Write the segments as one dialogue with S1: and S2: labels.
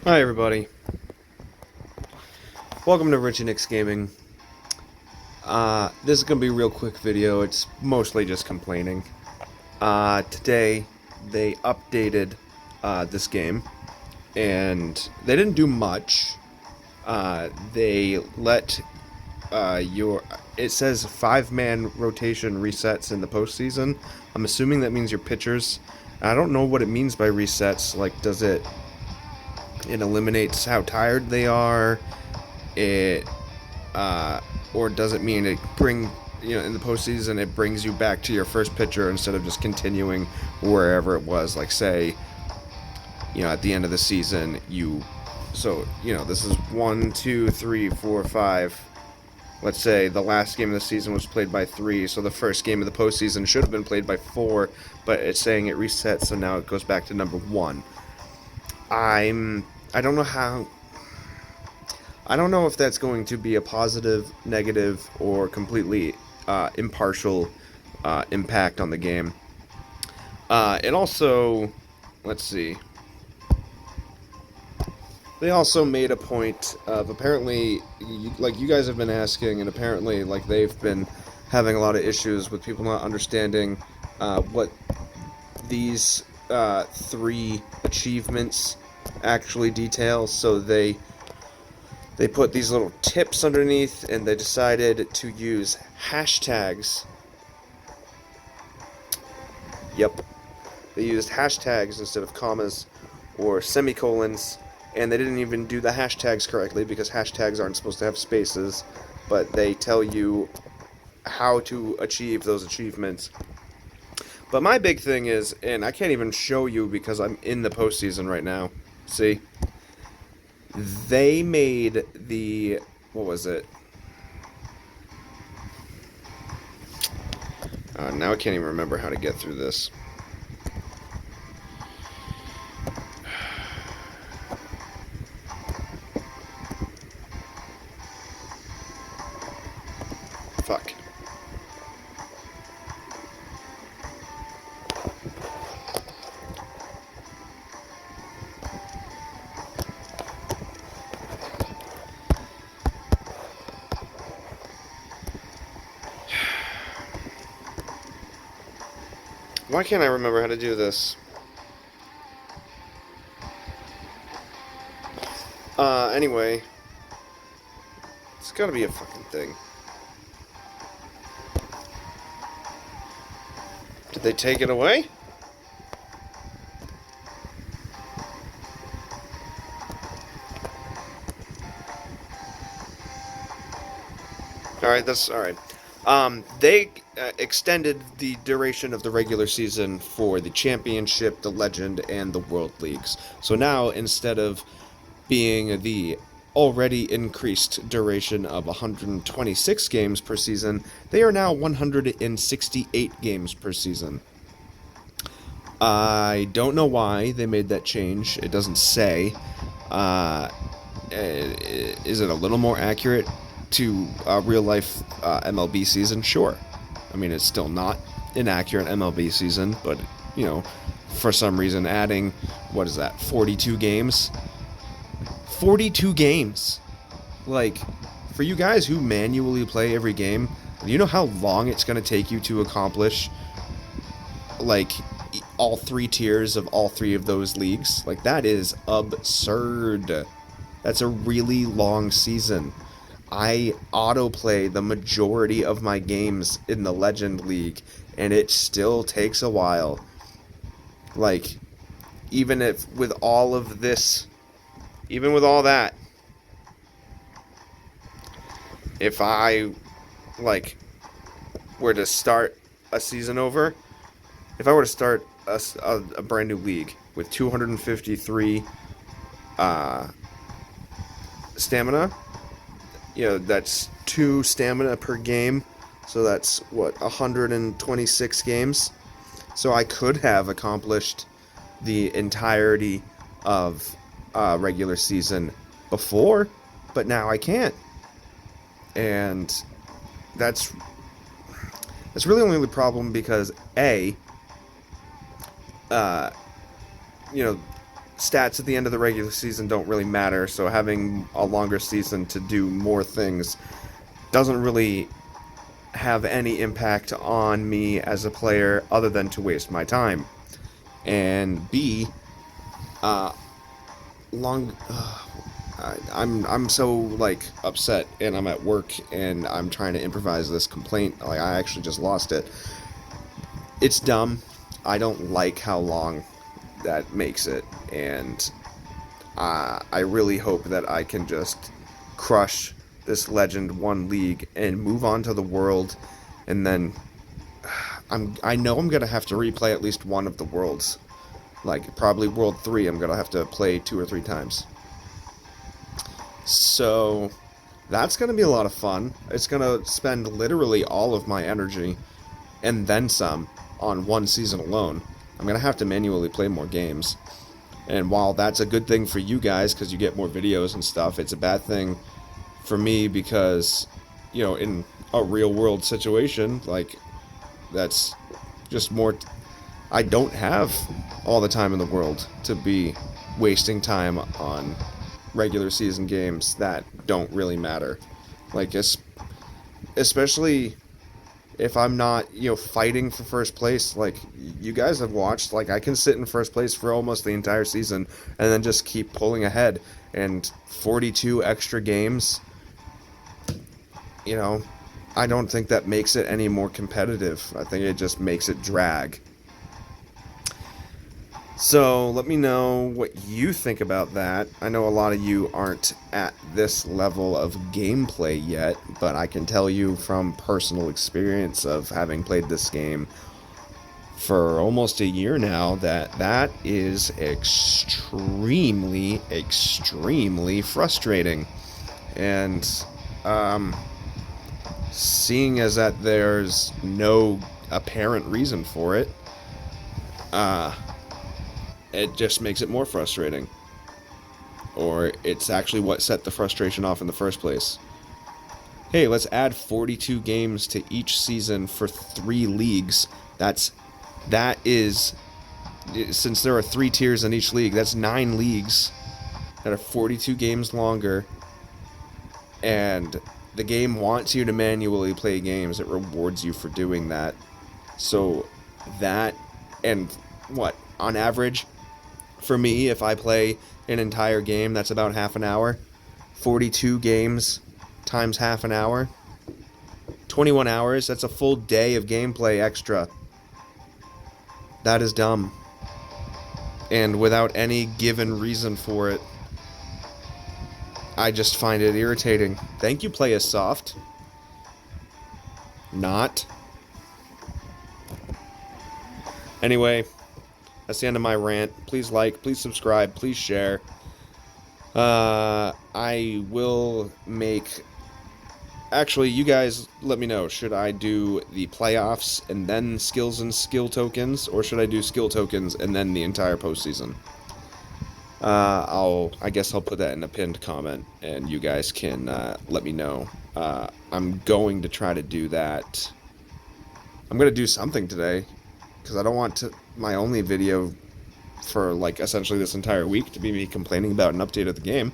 S1: Hi everybody, welcome to Rich and Nick's Gaming. This is going to be a real quick video, it's mostly just complaining. Today, they updated this game, and they didn't do much. They let it says 5-man rotation resets in the postseason. I'm assuming that means your pitchers. I don't know what it means by resets, like does it eliminates how tired they are, it or does it mean it in the postseason it brings you back to your first pitcher instead of just continuing wherever it was, like say at the end of the season this is 1, 2, 3, 4, 5. Let's say the last game of the season was played by 3, so the first game of the postseason should have been played by 4, but it's saying it resets, so now it goes back to number 1. I don't know how. I don't know if that's going to be a positive, negative, or completely impartial impact on the game. It also, let's see. They also made a point of apparently, like you guys have been asking, and apparently, like they've been having a lot of issues with people not understanding what these 3 achievements actually detail. So they put these little tips underneath, and they decided to use hashtags. Yep. They used hashtags instead of commas or semicolons, and they didn't even do the hashtags correctly because hashtags aren't supposed to have spaces, but they tell you how to achieve those achievements. But my big thing is, and I can't even show you because I'm in the postseason right now. See? They made the, what was it? Now I can't even remember how to get through this. Fuck. Why can't I remember how to do this? Anyway. It's gotta be a fucking thing. Did they take it away? Alright, that's alright. They extended the duration of the regular season for the championship, the legend, and the world leagues. So now, instead of being the already increased duration of 126 games per season, they are now 168 games per season. I don't know why they made that change. It doesn't say. Is it a little more accurate to real life MLB season? Sure. I mean, it's still not an accurate MLB season, but for some reason adding, what is that, 42 games? 42 games. Like, for you guys who manually play every game, you know how long it's going to take you to accomplish, like, all 3 tiers of all 3 of those leagues? Like, that is absurd. That's a really long season. I autoplay the majority of my games in the Legend League, and it still takes a while. Like, even with all that, if I, like, were to start a season over, if I were to start a brand new league with 253 stamina, that's 2 stamina per game, so that's, 126 games? So I could have accomplished the entirety of regular season before, but now I can't. And that's really only the problem because A, stats at the end of the regular season don't really matter, so having a longer season to do more things doesn't really have any impact on me as a player other than to waste my time. And B, long I'm so like upset, and I'm at work and I'm trying to improvise this complaint. Like, I actually just lost it. It's dumb. I don't like how long that makes it, and I really hope that I can just crush this Legend 1 league and move on to the World, and then I know I'm gonna have to replay at least one of the Worlds. Like, probably World 3 I'm gonna have to play 2 or 3 times. So that's gonna be a lot of fun. It's gonna spend literally all of my energy, and then some, on one season alone. I'm gonna have to manually play more games. And while that's a good thing for you guys, because you get more videos and stuff, it's a bad thing for me because, in a real world situation, like, that's just more. I don't have all the time in the world to be wasting time on regular season games that don't really matter. Like, especially if I'm not, fighting for first place. Like, you guys have watched, like, I can sit in first place for almost the entire season and then just keep pulling ahead. And 42 extra games, I don't think that makes it any more competitive. I think it just makes it drag. So let me know what you think about that. I know a lot of you aren't at this level of gameplay yet, but I can tell you from personal experience of having played this game for almost a year now that is extremely, extremely frustrating. And seeing as that there's no apparent reason for it, it just makes it more frustrating. Or it's actually what set the frustration off in the first place. Hey, let's add 42 games to each season for 3 leagues. That is, since there are 3 tiers in each league, that's 9 leagues that are 42 games longer. And the game wants you to manually play games. It rewards you for doing that. So that, and what, on average, for me, if I play an entire game, that's about half an hour. 42 games times half an hour. 21 hours, that's a full day of gameplay extra. That is dumb. And without any given reason for it, I just find it irritating. Thank you, Playus Soft. Not. Anyway, that's the end of my rant. Please like, please subscribe, please share. I will make... Actually, you guys let me know. Should I do the playoffs and then skills and skill tokens? Or should I do skill tokens and then the entire postseason? I guess I'll put that in a pinned comment, and you guys can let me know. I'm going to try to do that. I'm going to do something today, because I don't want my only video for, like, essentially this entire week to be me complaining about an update of the game.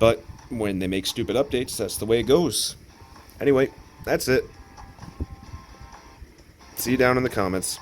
S1: But when they make stupid updates, that's the way it goes. Anyway, that's it. See you down in the comments.